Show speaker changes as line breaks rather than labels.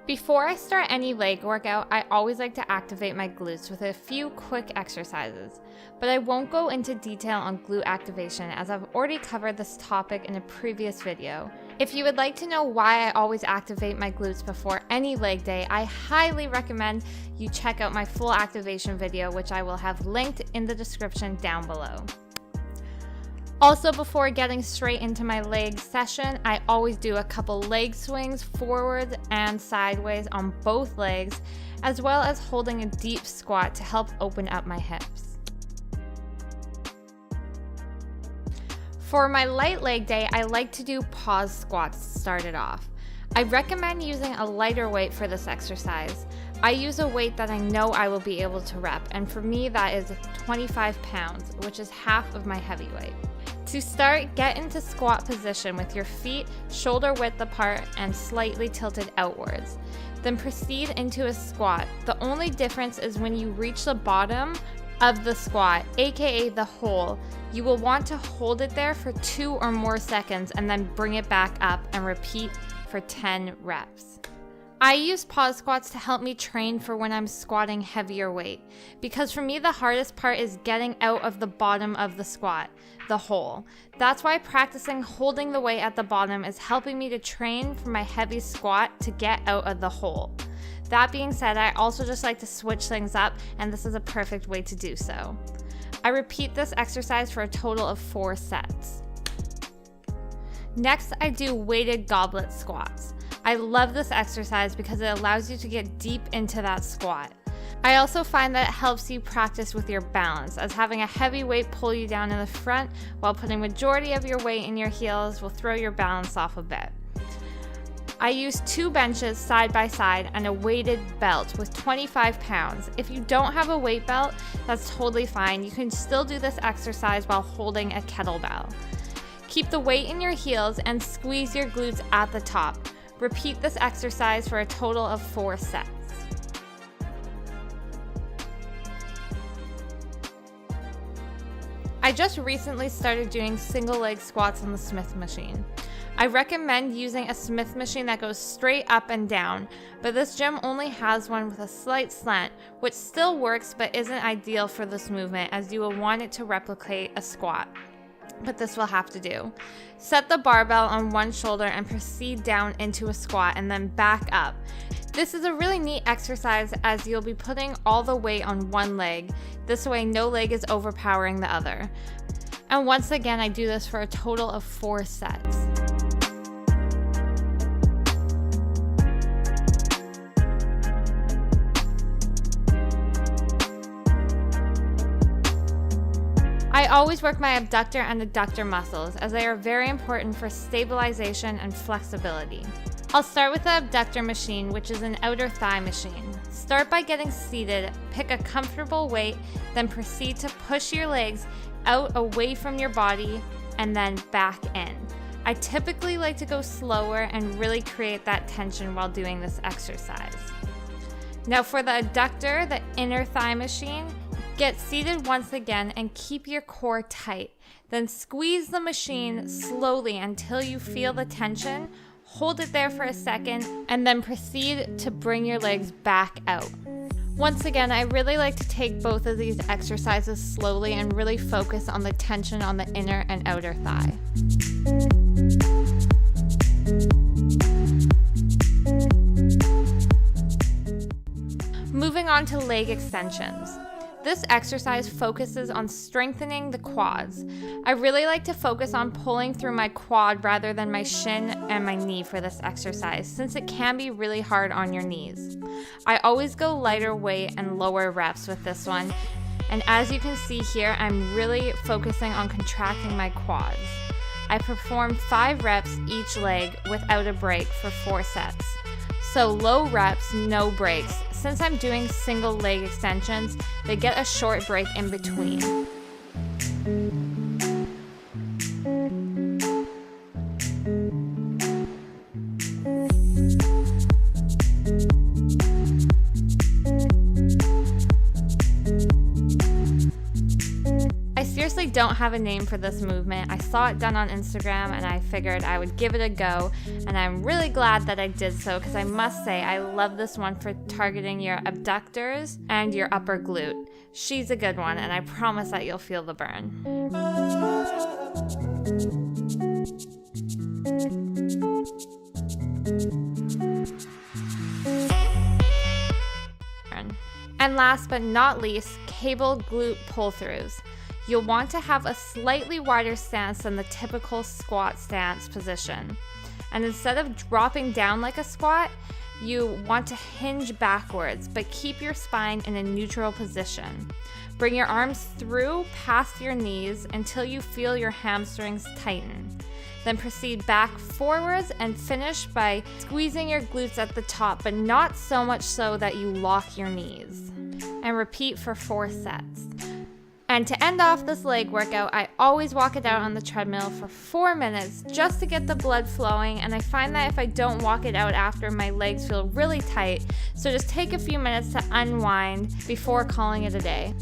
Before I start any leg workout, I always like to activate my glutes with a few quick exercises, but I won't go into detail on glute activation as I've already covered this topic in a previous video. If you would like to know why I always activate my glutes before any leg day, I highly recommend you check out my full activation video, which I will have linked in the description down below. Also, before getting straight into my leg session, I always do a couple leg swings forwards and sideways on both legs, as well as holding a deep squat to help open up my hips. For my light leg day, I like to do pause squats to start it off. I recommend using a lighter weight for this exercise. I use a weight that I know I will be able to rep, and for me that is 25 pounds, which is half of my heavy weight. To start, get into squat position with your feet shoulder width apart and slightly tilted outwards. Then proceed into a squat. The only difference is when you reach the bottom of the squat, aka the hole, you will want to hold it there for 2 or more seconds and then bring it back up and repeat for 10 reps. I use pause squats to help me train for when I'm squatting heavier weight, because for me the hardest part is getting out of the bottom of the squat, the hole. That's why practicing holding the weight at the bottom is helping me to train for my heavy squat to get out of the hole. That being said, I also just like to switch things up, and this is a perfect way to do so. I repeat this exercise for a total of 4 sets. Next, I do weighted goblet squats. I love this exercise because it allows you to get deep into that squat. I also find that it helps you practice with your balance, as having a heavy weight pull you down in the front while putting majority of your weight in your heels will throw your balance off a bit. I use 2 benches side by side and a weighted belt with 25 pounds. If you don't have a weight belt, that's totally fine. You can still do this exercise while holding a kettlebell. Keep the weight in your heels and squeeze your glutes at the top. Repeat this exercise for a total of 4 sets. I just recently started doing single leg squats on the Smith machine. I recommend using a Smith machine that goes straight up and down, but this gym only has one with a slight slant, which still works but isn't ideal for this movement, as you will want it to replicate a squat. But this will have to do. Set the barbell on one shoulder and proceed down into a squat and then back up. This is a really neat exercise as you'll be putting all the weight on one leg. This way no leg is overpowering the other. And once again, I do this for a total of 4 sets. I always work my abductor and adductor muscles, as they are very important for stabilization and flexibility. I'll start with the abductor machine, which is an outer thigh machine. Start by getting seated, pick a comfortable weight, then proceed to push your legs out away from your body and then back in. I typically like to go slower and really create that tension while doing this exercise. Now for the adductor, the inner thigh machine, get seated once again and keep your core tight. Then squeeze the machine slowly until you feel the tension. Hold it there for a second and then proceed to bring your legs back out. Once again, I really like to take both of these exercises slowly and really focus on the tension on the inner and outer thigh. Moving on to leg extensions. This exercise focuses on strengthening the quads. I really like to focus on pulling through my quad rather than my shin and my knee for this exercise, since it can be really hard on your knees. I always go lighter weight and lower reps with this one, and as you can see here, I'm really focusing on contracting my quads. I perform 5 reps each leg without a break for 4 sets. So low reps, no breaks. Since I'm doing single leg extensions, they get a short break in between. don't have a name for this movement. I saw it done on Instagram and I figured I would give it a go, and I'm really glad that I did so because I must say I love this one for targeting your abductors and your upper glute. She's a good one, and I promise that you'll feel the burn. And last but not least, cable glute pull-throughs. You'll want to have a slightly wider stance than the typical squat stance position. And instead of dropping down like a squat, you want to hinge backwards, but keep your spine in a neutral position. Bring your arms through past your knees until you feel your hamstrings tighten. Then proceed back forwards and finish by squeezing your glutes at the top, but not so much so that you lock your knees. And repeat for 4 sets. And to end off this leg workout, I always walk it out on the treadmill for 4 minutes just to get the blood flowing, and I find that if I don't walk it out after, my legs feel really tight, so just take a few minutes to unwind before calling it a day.